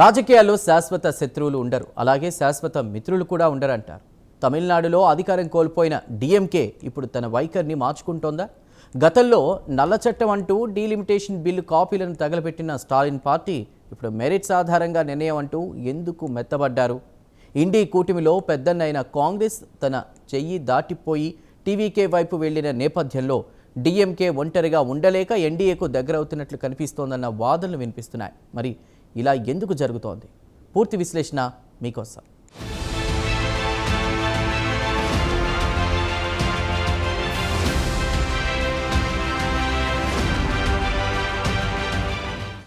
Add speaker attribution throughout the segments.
Speaker 1: రాజకీయాల్లో శాశ్వత శత్రువులు ఉండరు, అలాగే శాశ్వత మిత్రులు కూడా ఉండరంటారు. తమిళనాడులో అధికారం కోల్పోయిన డిఎంకే ఇప్పుడు తన వైఖరిని మార్చుకుంటోందా? గతంలో నల్ల చట్టం అంటూ డీలిమిటేషన్ బిల్లు కాపీలను తగలబెట్టిన స్టాలిన్ పార్టీ ఇప్పుడు మెరిట్స్ ఆధారంగా నిర్ణయం అంటూ ఎందుకు మెత్తబడ్డారు? ఇండీ కూటమిలో పెద్దన్నైన కాంగ్రెస్ తన చెయ్యి దాటిపోయి టీవీకే వైపు వెళ్లిన నేపథ్యంలో డిఎంకే ఒంటరిగా ఉండలేక ఎన్డీఏకు దగ్గరవుతున్నట్లు కనిపిస్తోందన్న వాదనలు వినిపిస్తున్నాయి. మరి ఇలా ఎందుకు జరుగుతోంది? పూర్తి విశ్లేషణ మీకోసం.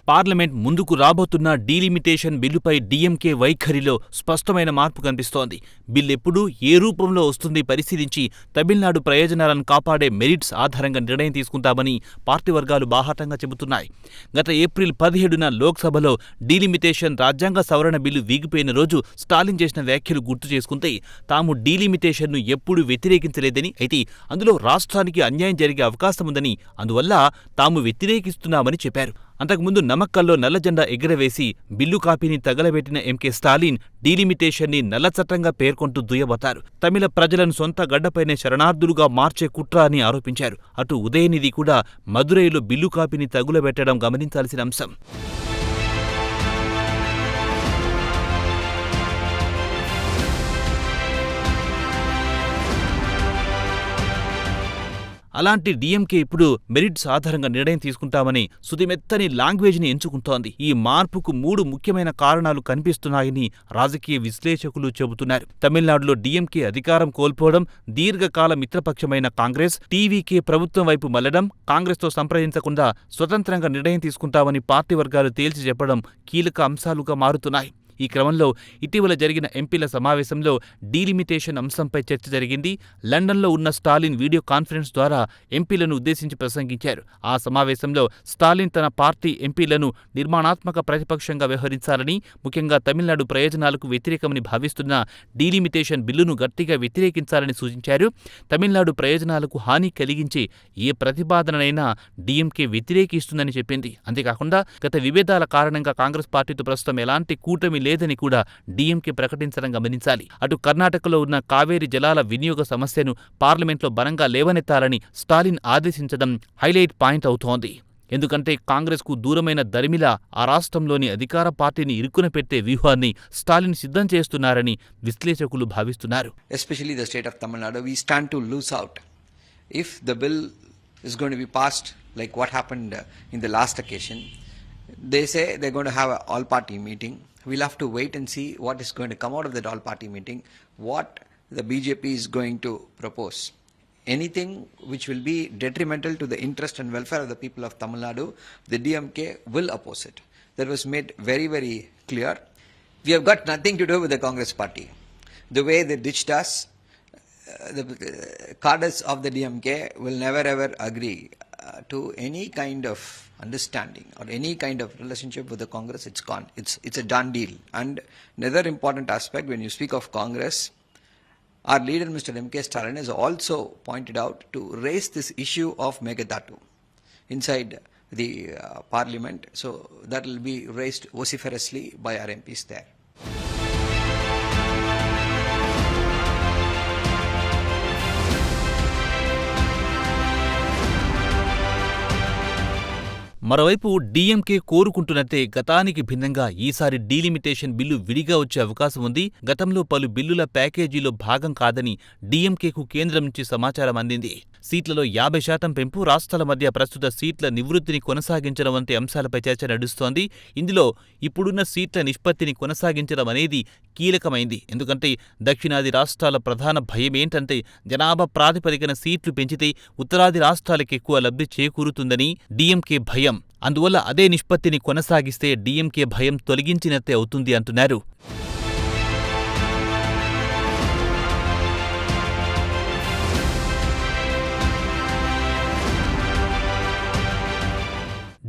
Speaker 2: పార్లమెంట్ ముందుకు రాబోతున్న డీలిమిటేషన్ బిల్లుపై డీఎంకే వైఖరిలో స్పష్టమైన మార్పు కనిపిస్తోంది. బిల్లెప్పుడు ఏ రూపంలో వస్తుంది పరిశీలించి తమిళనాడు ప్రయోజనాలను కాపాడే మెరిట్స్ ఆధారంగా నిర్ణయం తీసుకుంటామని పార్టీ వర్గాలు బాహాటంగా చెబుతున్నాయి. గత ఏప్రిల్ 17న లోక్సభలో డీలిమిటేషన్ రాజ్యాంగ సవరణ బిల్లు వీగిపోయిన రోజు స్టాలిన్ చేసిన వ్యాఖ్యలు గుర్తు చేసుకుంటే తాము డీలిమిటేషన్ను ఎప్పుడూ వ్యతిరేకించలేదని, అయితే అందులో రాష్ట్రానికి అన్యాయం జరిగే అవకాశముందని, అందువల్ల తాము వ్యతిరేకిస్తున్నామని చెప్పారు. అంతకుముందు నమక్కల్లో నల్ల జెండా ఎగురవేసి బిల్లు కాపీని తగలబెట్టిన ఎంకే స్టాలిన్ డీలిమిటేషన్ని నల్ల చట్టంగా పేర్కొంటూ దుయ్యబట్టారు. తమిళ ప్రజలను సొంత గడ్డపైనే శరణార్థులుగా మార్చే కుట్ర అని ఆరోపించారు. అటు ఉదయనిధి కూడా మదురైలో బిల్లు కాపీని తగులబెట్టడం గమనించాల్సిన అంశం. అలాంటి డీఎంకే ఇప్పుడు మెరిట్స్ ఆధారంగా నిర్ణయం తీసుకుంటామని సుతిమెత్తని లాంగ్వేజ్ని ఎంచుకుంటోంది. ఈ మార్పుకు 3 ముఖ్యమైన కారణాలు కనిపిస్తున్నాయని రాజకీయ విశ్లేషకులు చెబుతున్నారు. తమిళనాడులో డీఎంకే అధికారం కోల్పోవడం, దీర్ఘకాల మిత్రపక్షమైన కాంగ్రెస్, టీవీకే ప్రభుత్వం వైపు మళ్లడం, కాంగ్రెస్తో సంప్రదించకుండా స్వతంత్రంగా నిర్ణయం తీసుకుంటామని పార్టీ వర్గాలు తేల్చి చెప్పడం కీలక అంశాలుగా మారుతున్నాయి. ఈ క్రమంలో ఇటీవల జరిగిన ఎంపీల సమావేశంలో డీలిమిటేషన్ అంశంపై చర్చ జరిగింది. లండన్లో ఉన్న స్టాలిన్ వీడియో కాన్ఫరెన్స్ ద్వారా ఎంపీలను ఉద్దేశించి ప్రసంగించారు. ఆ సమావేశంలో స్టాలిన్ తన పార్టీ ఎంపీలను నిర్మాణాత్మక ప్రతిపక్షంగా వ్యవహరించాలని, ముఖ్యంగా తమిళనాడు ప్రయోజనాలకు వ్యతిరేకమని భావిస్తున్న డీలిమిటేషన్ బిల్లును గట్టిగా వ్యతిరేకించాలని సూచించారు. తమిళనాడు ప్రయోజనాలకు హాని కలిగించే ఏ ప్రతిపాదననైనా డీఎంకే వ్యతిరేకిస్తుందని చెప్పింది. అంతేకాకుండా గత విభేదాల కారణంగా కాంగ్రెస్ పార్టీతో ప్రస్తుతం ఎలాంటి కూటమి లేదని కూడా డీఎంకే ప్రకటించడం గమనించాలి. అటు కర్ణాటకలో ఉన్న కావేరీ జలాల వినియోగ సమస్యను పార్లమెంట్లో బలంగా లేవనెత్తాలని స్టాలిన్ ఆదేశించడం హైలైట్ పాయింట్ అవుతోంది. ఎందుకంటే కాంగ్రెస్కు దూరమైన దరిమిలా ఆ రాష్ట్రంలోని అధికార పార్టీని ఇరుకున పెట్టే వ్యూహాన్ని స్టాలిన్ సిద్ధం చేస్తున్నారని విశ్లేషకులు భావిస్తున్నారు.
Speaker 3: Especially the state of Tamil Nadu, we stand to lose out if the bill is going to be passed like what happened in the last occasion. They say they're going to have an all-party meeting. We'll have to wait and see what is going to come out of that all-party meeting, what the BJP is going to propose. Anything which will be detrimental to the interest and welfare of the people of Tamil Nadu, the DMK will oppose it. That was made very, very clear. We have got nothing to do with the Congress party. The way they ditched us, the cadres of the DMK will never ever agree to any kind of understanding or any kind of relationship with the Congress. It's gone. It's a done deal. And another important aspect, when you speak of Congress, our leader Mr. M.K. Stalin has also pointed out to raise this issue of Megadatu inside the parliament. So that will be raised vociferously by our MPs there.
Speaker 2: మరోవైపు DMK కోరుకుంటున్నట్టే గతానికి భిన్నంగా ఈసారి delimitation bill విడిగా వచ్చే అవకాశం ఉంది. గతంలో పలు బిల్లుల ప్యాకేజీలో భాగం కాదని డీఎంకేకు కేంద్రం నుంచి సమాచారం అందింది. సీట్లలో 50% పెంపు, రాష్ట్రాల మధ్య ప్రస్తుత సీట్ల నివృత్తిని కొనసాగించడం వంటి అంశాలపై చర్చ నడుస్తోంది. ఇందులో ఇప్పుడున్న సీట్ల నిష్పత్తిని కొనసాగించడం అనేది కీలకమైంది. ఎందుకంటే దక్షిణాది రాష్ట్రాల ప్రధాన భయమేంటంటే జనాభా ప్రాతిపదికన సీట్లు పెంచితే ఉత్తరాది రాష్ట్రాలకు ఎక్కువ లబ్ధి చేకూరుతుందని డీఎంకే భయం. అందువల్ల అదే నిష్పత్తిని కొనసాగిస్తే డీఎంకే భయం తొలగించినట్టే అవుతుంది అంటున్నారు.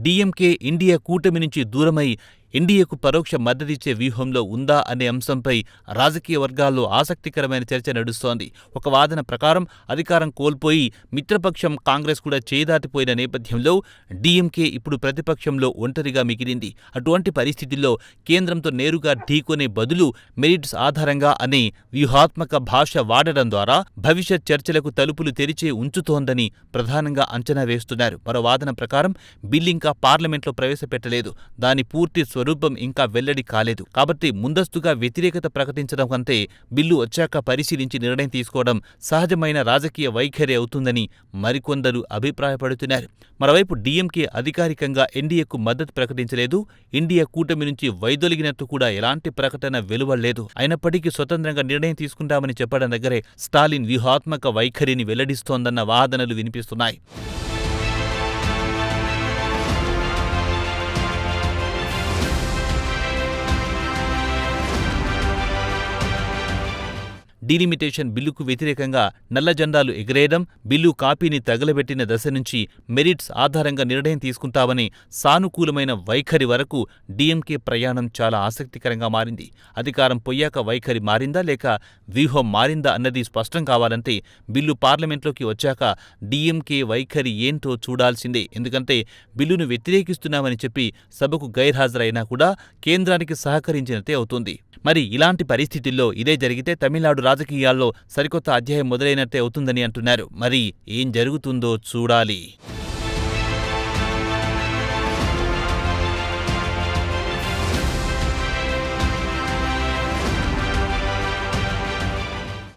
Speaker 2: డీఎంకే ఇండియా కూటమి నుంచి దూరమై ఎన్డీఏకు పరోక్ష మద్దతిచ్చే వ్యూహంలో ఉందా అనే అంశంపై రాజకీయ వర్గాల్లో ఆసక్తికరమైన చర్చ నడుస్తోంది. ఒక వాదన ప్రకారం అధికారం కోల్పోయి మిత్రపక్షం కాంగ్రెస్ కూడా చేదాటిపోయిన నేపథ్యంలో డీఎంకే ఇప్పుడు ప్రతిపక్షంలో ఒంటరిగా మిగిలింది. అటువంటి పరిస్థితుల్లో కేంద్రంతో నేరుగా ఢీకొనే బదులు మెరిట్స్ ఆధారంగా అనే వ్యూహాత్మక భాష వాడడం ద్వారా భవిష్యత్ చర్చలకు తలుపులు తెరిచే ఉంచుతోందని ప్రధానంగా అంచనా వేస్తున్నారు. మరో వాదన ప్రకారం బిల్ ఇంకా పార్లమెంట్లో ప్రవేశపెట్టలేదు. దాని పూర్తి స్వరూపం ఇంకా వెల్లడి కాలేదు. కాబట్టి ముందస్తుగా వ్యతిరేకత ప్రకటించడం కంటే బిల్లు వచ్చాక పరిశీలించి నిర్ణయం తీసుకోవడం సహజమైన రాజకీయ వైఖరి అవుతుందని మరికొందరు అభిప్రాయపడుతున్నారు. మరోవైపు డీఎంకే అధికారికంగా ఎన్డీఏకు మద్దతు ప్రకటించలేదు. ఇండియా కూటమి నుంచి వైదొలిగినట్టు కూడా ఎలాంటి ప్రకటన వెలువడలేదు. అయినప్పటికీ స్వతంత్రంగా నిర్ణయం తీసుకుంటామని చెప్పడం దగ్గరే స్టాలిన్ వ్యూహాత్మక వైఖరిని వెల్లడిస్తోందన్న వాదనలు వినిపిస్తున్నాయి. డీలిమిటేషన్ బిల్లుకు వ్యతిరేకంగా నల్ల జెండాలు ఎగరేయడం, బిల్లు కాపీని తగలబెట్టిన దశ నుంచి మెరిట్స్ ఆధారంగా నిర్ణయం తీసుకుంటామని సానుకూలమైన వైఖరి వరకు డీఎంకే ప్రయాణం చాలా ఆసక్తికరంగా మారింది. అధికారం పొయ్యాక వైఖరి మారిందా లేక వ్యూహం మారిందా అన్నది స్పష్టం కావాలంటే బిల్లు పార్లమెంట్లోకి వచ్చాక డీఎంకే వైఖరి ఏంటో చూడాల్సిందే. ఎందుకంటే బిల్లును వ్యతిరేకిస్తున్నామని చెప్పి సభకు గైర్హాజరైనా కూడా కేంద్రానికి సహకరించినట్టే అవుతుంది. మరి ఇలాంటి పరిస్థితుల్లో ఇదే జరిగితే తమిళనాడు రాజకీయాల్లో సరికొత్త అధ్యాయం మొదలైనట్టే అవుతుందని అంటున్నారు. మరి ఏం జరుగుతుందో చూడాలి.